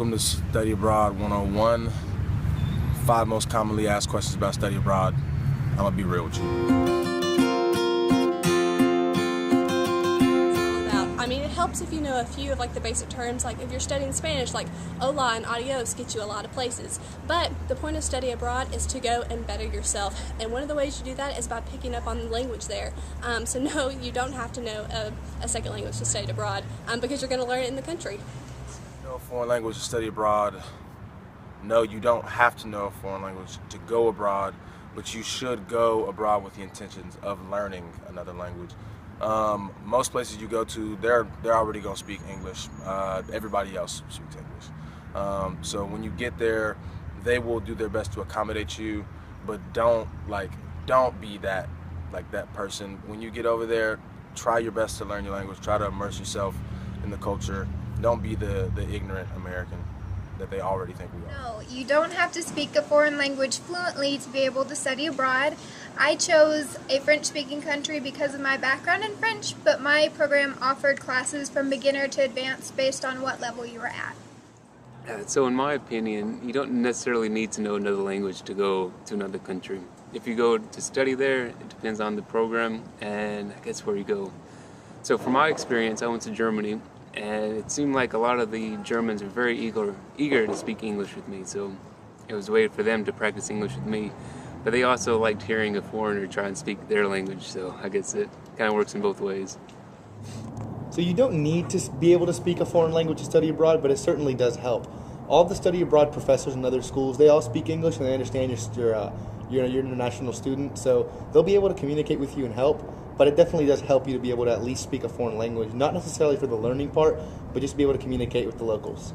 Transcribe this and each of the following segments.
Welcome to Study Abroad 101. 5 most commonly asked questions about study abroad. I'm gonna be real with you. It helps if you know a few of the basic terms. Like if you're studying Spanish, like hola and adios get you a lot of places. But the point of study abroad is to go and better yourself. And one of the ways you do that is by picking up on the language there. So no, you don't have to know a second language to study abroad because you're going to learn it in the country. Know a foreign language to study abroad. No, you don't have to know a foreign language to go abroad, but you should go abroad with the intentions of learning another language. Most places you go to, they're already going to speak English. Everybody else speaks English. So when you get there, they will do their best to accommodate you, but don't be that person. When you get over there, try your best to learn your language. Try to immerse yourself in the culture. Don't be the ignorant American that they already think we are. No, you don't have to speak a foreign language fluently to be able to study abroad. I chose a French-speaking country because of my background in French, but my program offered classes from beginner to advanced based on what level you were at. So in my opinion, you don't necessarily need to know another language to go to another country. If you go to study there, it depends on the program and I guess where you go. So from my experience, I went to Germany, and it seemed like a lot of the Germans were very eager to speak English with me, so it was a way for them to practice English with me. But they also liked hearing a foreigner try and speak their language, so I guess it kind of works in both ways. So you don't need to be able to speak a foreign language to study abroad, but it certainly does help. All the study abroad professors in other schools, they all speak English and they understand you're an international student, so they'll be able to communicate with you and help. But it definitely does help you to be able to at least speak a foreign language, not necessarily for the learning part, but just be able to communicate with the locals.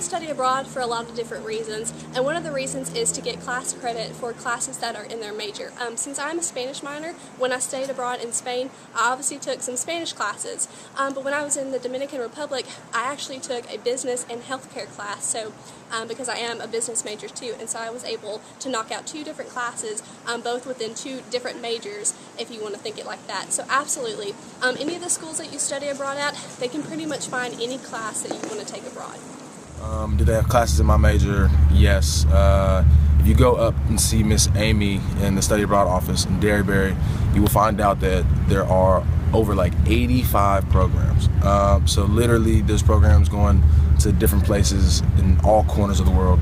Study abroad for a lot of different reasons, and one of the reasons is to get class credit for classes that are in their major. Since I'm a Spanish minor, when I stayed abroad in Spain, I obviously took some Spanish classes, but when I was in the Dominican Republic, I actually took a business and healthcare class, so because I am a business major too, and so I was able to knock out 2 different classes, both within 2 different majors, if you want to think it like that. So absolutely, any of the schools that you study abroad at, they can pretty much find any class that you want to take abroad. Do they have classes in my major? Yes. If you go up and see Miss Amy in the study abroad office in Derryberry, you will find out that there are over 85 programs. So literally there's programs going to different places in all corners of the world.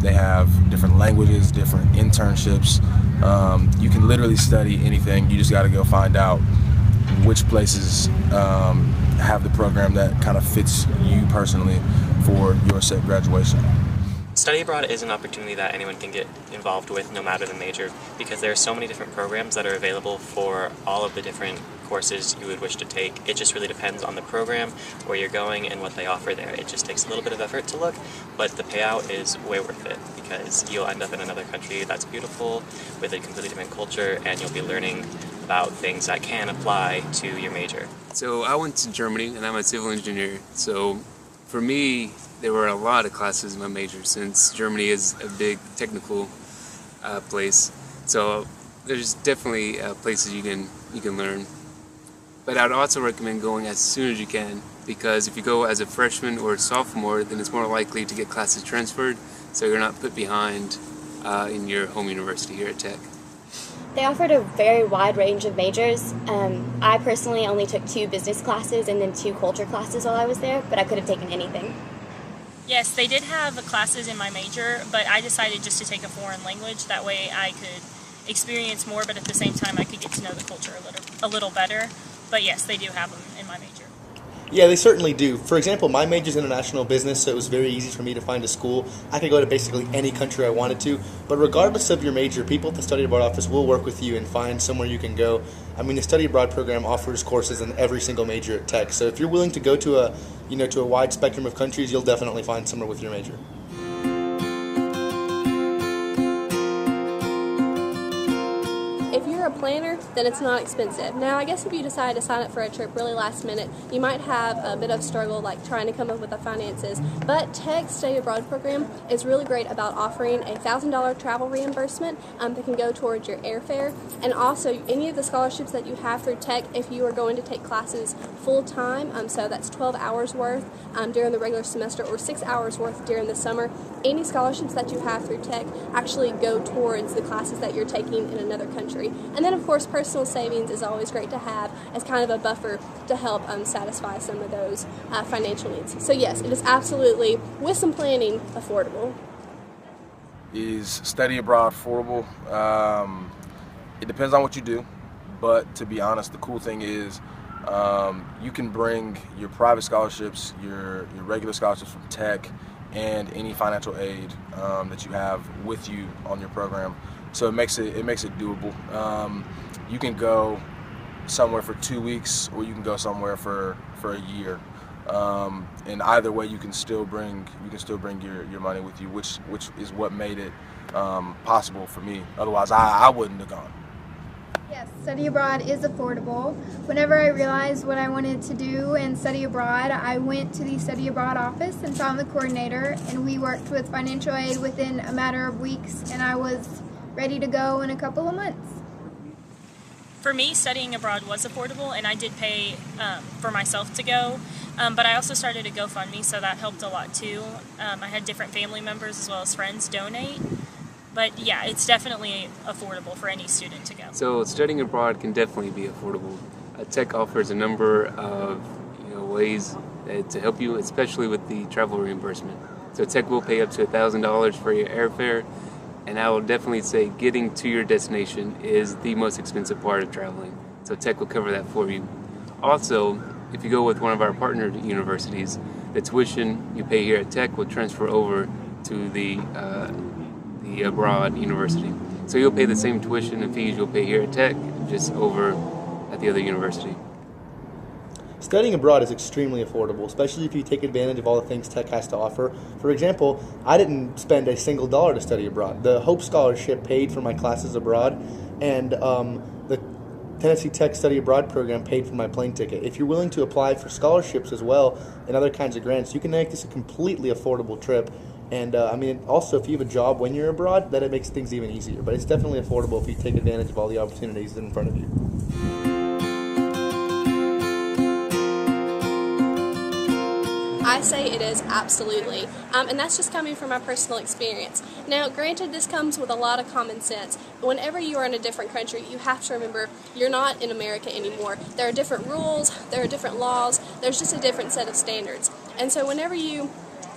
They have different languages, different internships. You can literally study anything. You just got to go find out which places have the program that kind of fits you personally for your set graduation. Study abroad is an opportunity that anyone can get involved with no matter the major, because there are so many different programs that are available for all of the different courses you would wish to take. It just really depends on the program, where you're going, and what they offer there. It just takes a little bit of effort to look, but the payout is way worth it because you'll end up in another country that's beautiful with a completely different culture, and you'll be learning about things that can apply to your major. So I went to Germany and I'm a civil engineer, so for me, there were a lot of classes in my major since Germany is a big technical place. So there's definitely places you can learn. But I'd also recommend going as soon as you can, because if you go as a freshman or a sophomore, then it's more likely to get classes transferred, so you're not put behind in your home university here at Tech. They offered a very wide range of majors. I personally only took 2 business classes and then 2 culture classes while I was there, but I could have taken anything. Yes, they did have classes in my major, but I decided just to take a foreign language. That way I could experience more, but at the same time I could get to know the culture a little better. But yes, they do have them in my major. Yeah, they certainly do. For example, my major is international business, so it was very easy for me to find a school. I could go to basically any country I wanted to. But regardless of your major, people at the Study Abroad office will work with you and find somewhere you can go. I mean, the Study Abroad program offers courses in every single major at Tech. So if you're willing to go to a wide spectrum of countries, you'll definitely find somewhere with your major. if you're a planner, then it's not expensive. Now, I guess if you decide to sign up for a trip really last minute, you might have a bit of struggle like trying to come up with the finances. But Tech's Study Abroad program is really great about offering a $1,000 travel reimbursement that can go towards your airfare. And also, any of the scholarships that you have through Tech, if you are going to take classes full time, so that's 12 hours worth during the regular semester or 6 hours worth during the summer, any scholarships that you have through Tech actually go towards the classes that you're taking in another country. And then, of course, personal savings is always great to have as kind of a buffer to help satisfy some of those financial needs. So yes, it is absolutely, with some planning, affordable. Is study abroad affordable? It depends on what you do, but to be honest, the cool thing is you can bring your private scholarships, your regular scholarships from Tech, and any financial aid that you have with you on your program. So it makes it doable. You can go somewhere for 2 weeks, or you can go somewhere for a year. And either way, you can still bring your money with you, which is what made it possible for me. Otherwise, I wouldn't have gone. Yes, study abroad is affordable. Whenever I realized what I wanted to do and study abroad, I went to the study abroad office and found the coordinator, and we worked with financial aid within a matter of weeks, and I was ready to go in a couple of months. For me, studying abroad was affordable, and I did pay for myself to go, but I also started a GoFundMe, so that helped a lot too. I had different family members as well as friends donate. But yeah, it's definitely affordable for any student to go. So studying abroad can definitely be affordable. Tech offers a number of ways to help you, especially with the travel reimbursement. So Tech will pay up to $1,000 for your airfare, and I will definitely say getting to your destination is the most expensive part of traveling. So Tech will cover that for you. Also, if you go with one of our partnered universities, the tuition you pay here at Tech will transfer over to the abroad university. So you'll pay the same tuition and fees you'll pay here at Tech, just over at the other university. Studying abroad is extremely affordable, especially if you take advantage of all the things Tech has to offer. For example, I didn't spend a single dollar to study abroad. The Hope Scholarship paid for my classes abroad, and the Tennessee Tech Study Abroad program paid for my plane ticket. If you're willing to apply for scholarships as well and other kinds of grants, you can make this a completely affordable trip. And also, if you have a job when you're abroad, then it makes things even easier. But it's definitely affordable if you take advantage of all the opportunities in front of you. I say it is absolutely, and that's just coming from my personal experience. Now, granted, this comes with a lot of common sense. Whenever you are in a different country, you have to remember you're not in America anymore. There are different rules, there are different laws, there's just a different set of standards. And so whenever you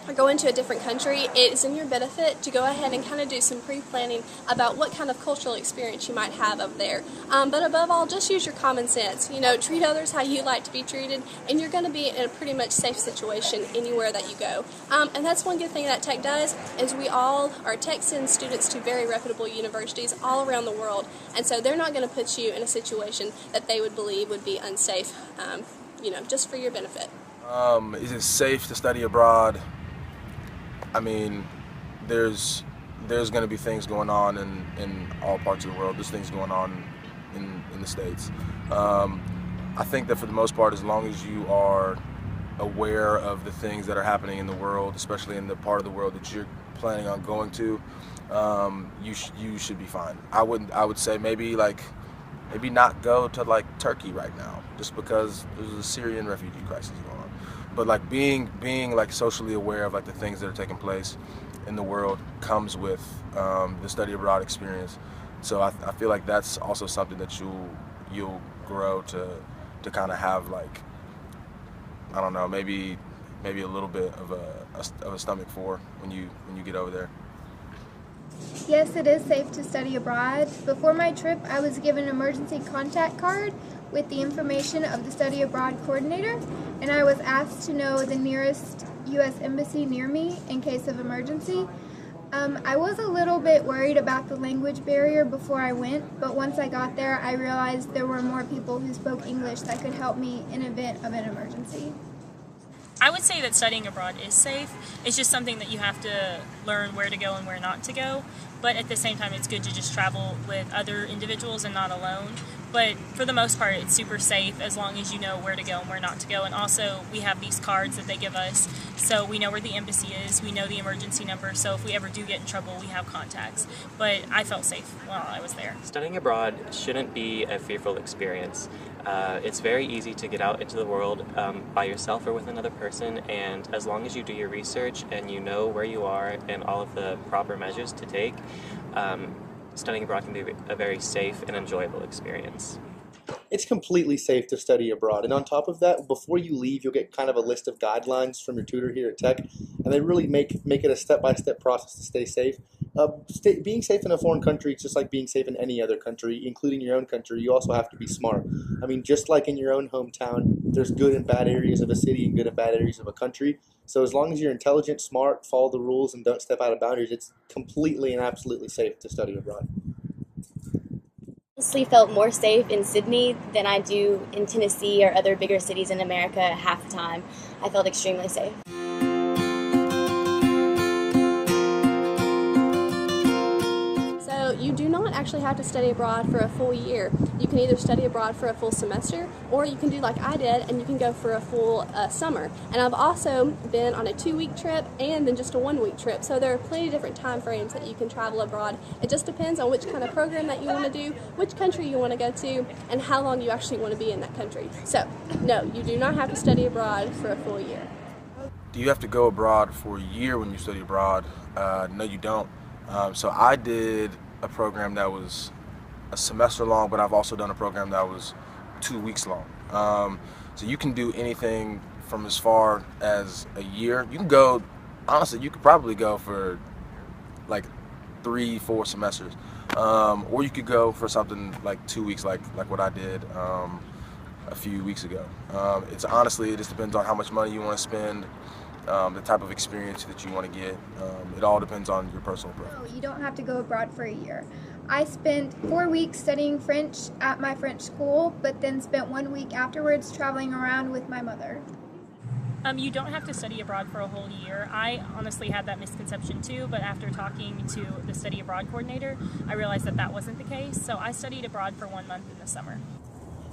are going to a different country, it is in your benefit to go ahead and kind of do some pre-planning about what kind of cultural experience you might have over there. But above all, just use your common sense. Treat others how you like to be treated, and you're going to be in a pretty much safe situation anywhere that you go. And that's one good thing that Tech does, is Tech sends students to very reputable universities all around the world, and so they're not going to put you in a situation that they would believe would be unsafe, just for your benefit. Is it safe to study abroad? I mean, there's going to be things going on in all parts of the world. There's things going on in the States. I think that for the most part, as long as you are aware of the things that are happening in the world, especially in the part of the world that you're planning on going to, you should be fine. I would say maybe not go to Turkey right now, just because there's a Syrian refugee crisis going on. But being socially aware of the things that are taking place in the world comes with the study abroad experience. So I feel like that's also something that you'll grow to kind of have I don't know, maybe a little bit of a stomach for when you get over there. Yes, it is safe to study abroad. Before my trip, I was given an emergency contact card with the information of the study abroad coordinator, and I was asked to know the nearest U.S. embassy near me in case of emergency. I was a little bit worried about the language barrier before I went, but once I got there, I realized there were more people who spoke English that could help me in event of an emergency. I would say that studying abroad is safe. It's just something that you have to learn where to go and where not to go. but at the same time it's good to just travel with other individuals and not alone. But for the most part, it's super safe as long as you know where to go and where not to go. And also, we have these cards that they give us, so we know where the embassy is, we know the emergency number, so if we ever do get in trouble, we have contacts. But I felt safe while I was there. Studying abroad shouldn't be a fearful experience. It's very easy to get out into the world by yourself or with another person, and as long as you do your research and you know where you are and all of the proper measures to take, studying abroad can be a very safe and enjoyable experience. It's completely safe to study abroad. And on top of that, before you leave, you'll get kind of a list of guidelines from your tutor here at Tech, and they really make it a step-by-step process to stay safe. Being safe in a foreign country is just like being safe in any other country, including your own country. You also have to be smart. I mean, just like in your own hometown, there's good and bad areas of a city and good and bad areas of a country. So as long as you're intelligent, smart, follow the rules, and don't step out of boundaries, it's completely and absolutely safe to study abroad. I honestly felt more safe in Sydney than I do in Tennessee or other bigger cities in America half the time. I felt extremely safe. So you do not actually have to study abroad for a full year. You can either study abroad for a full semester, or you can do like I did and you can go for a full summer. And I've also been on a 2-week trip and then just a 1-week trip. So there are plenty of different time frames that you can travel abroad. It just depends on which kind of program that you want to do, which country you want to go to, and how long you actually want to be in that country. So no, you do not have to study abroad for a full year. Do you have to go abroad for a year when you study abroad? No, you don't. So I did a program that was a semester long, but I've also done a program that was 2 weeks long. So you can do anything from as far as a year. You can go, honestly, you could probably go for like 3-4 semesters. Or you could go for something like 2 weeks, like what I did a few weeks ago. It just depends on how much money you want to spend, the type of experience that you want to get. It all depends on your personal preference. No, you don't have to go abroad for a year. I spent 4 weeks studying French at my French school, but then spent 1 week afterwards traveling around with my mother. You don't have to study abroad for a whole year. I honestly had that misconception too, but after talking to the study abroad coordinator, I realized that that wasn't the case. So I studied abroad for 1 month in the summer.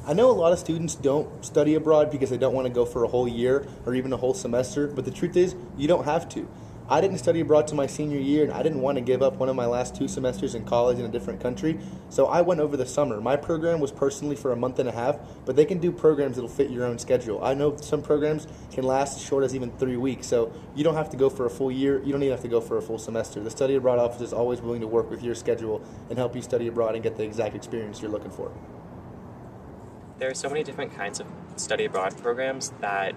I know a lot of students don't study abroad because they don't want to go for a whole year or even a whole semester, but the truth is, you don't have to. I didn't study abroad to my senior year, and I didn't want to give up one of my last 2 semesters in college in a different country, so I went over the summer. My program was personally for a month and a half, but they can do programs that'll fit your own schedule. I know some programs can last as short as even 3 weeks, so you don't have to go for a full year. You don't even have to go for a full semester. The study abroad office is always willing to work with your schedule and help you study abroad and get the exact experience you're looking for. There are so many different kinds of study abroad programs that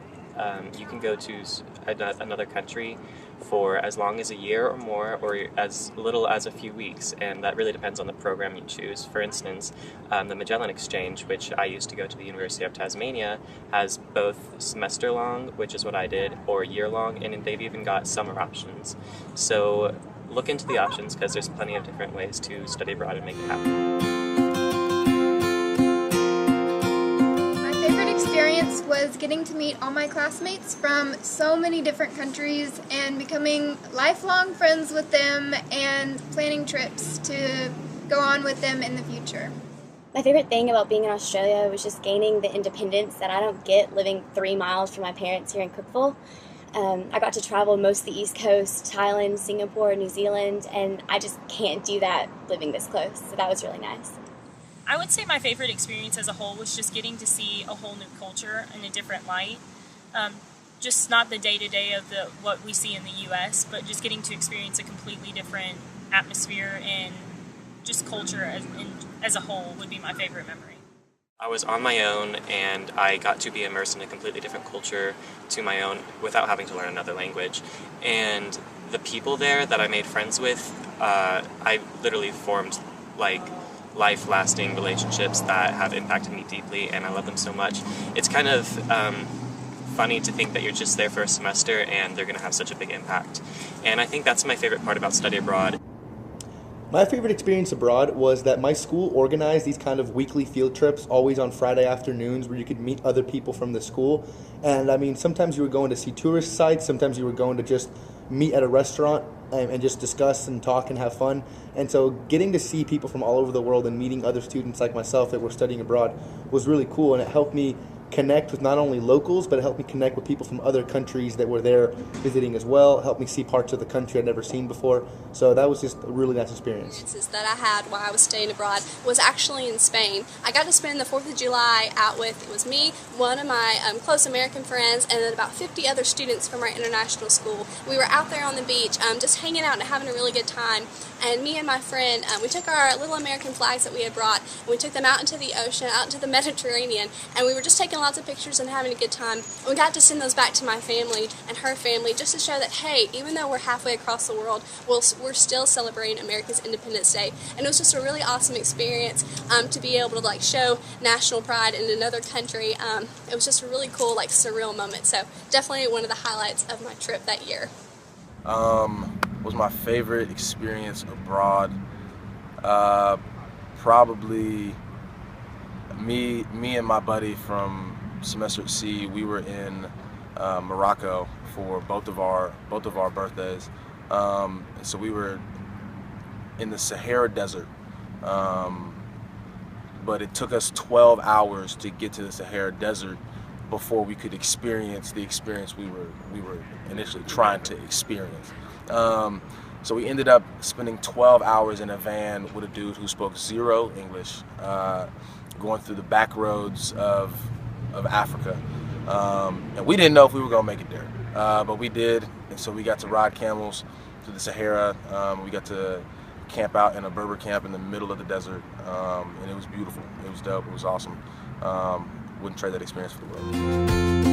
you can go to another country for as long as a year or more, or as little as a few weeks, and that really depends on the program you choose. For instance, the Magellan Exchange, which I used to go to the University of Tasmania, has both semester long, which is what I did, or year long, and they've even got summer options. So look into the options, because there's plenty of different ways to study abroad and make it happen. Experience was getting to meet all my classmates from so many different countries and becoming lifelong friends with them and planning trips to go on with them in the future. My favorite thing about being in Australia was just gaining the independence that I don't get living 3 miles from my parents here in Cookville. I got to travel most of the East Coast, Thailand, Singapore, New Zealand, and I just can't do that living this close, so that was really nice. I would say my favorite experience as a whole was just getting to see a whole new culture in a different light. Just not the day-to-day of what we see in the U.S., but just getting to experience a completely different atmosphere and just culture as a whole would be my favorite memory. I was on my own, and I got to be immersed in a completely different culture to my own without having to learn another language. And the people there that I made friends with, I literally formed life-lasting relationships that have impacted me deeply, and I love them so much. It's kind of funny to think that you're just there for a semester and they're going to have such a big impact. And I think that's my favorite part about study abroad. My favorite experience abroad was that my school organized these kind of weekly field trips, always on Friday afternoons, where you could meet other people from the school. And I mean, sometimes you were going to see tourist sites, sometimes you were going to just meet at a restaurant. and just discuss and talk and have fun. And so getting to see people from all over the world and meeting other students like myself that were studying abroad was really cool, and it helped me connect with not only locals, but it helped me connect with people from other countries that were there visiting as well. It helped me see parts of the country I'd never seen before. So that was just a really nice experience. That I had while I was staying abroad was actually in Spain. I got to spend the 4th of July out with, it was me, one of my close American friends, and then about 50 other students from our international school. We were out there on the beach just hanging out and having a really good time. And me and my friend, we took our little American flags that we had brought, and we took them out into the ocean, out into the Mediterranean, and we were just taking lots of pictures and having a good time. We got to send those back to my family and her family just to show that, hey, even though we're halfway across the world, we're still celebrating America's Independence Day. And it was just a really awesome experience to be able to show national pride in another country. It was just a really cool, surreal moment. So definitely one of the highlights of my trip that year. Was my favorite experience abroad? Probably me and my buddy from semester C. We were in Morocco for both of our birthdays. So we were in the Sahara Desert, but it took us 12 hours to get to the Sahara Desert before we could experience the experience we were initially trying to experience. So we ended up spending 12 hours in a van with a dude who spoke zero English, going through the back roads of Africa. And we didn't know if we were going to make it there, but we did. And so we got to ride camels through the Sahara. We got to camp out in a Berber camp in the middle of the desert, and it was beautiful. It was dope. It was awesome. Wouldn't trade that experience for the world.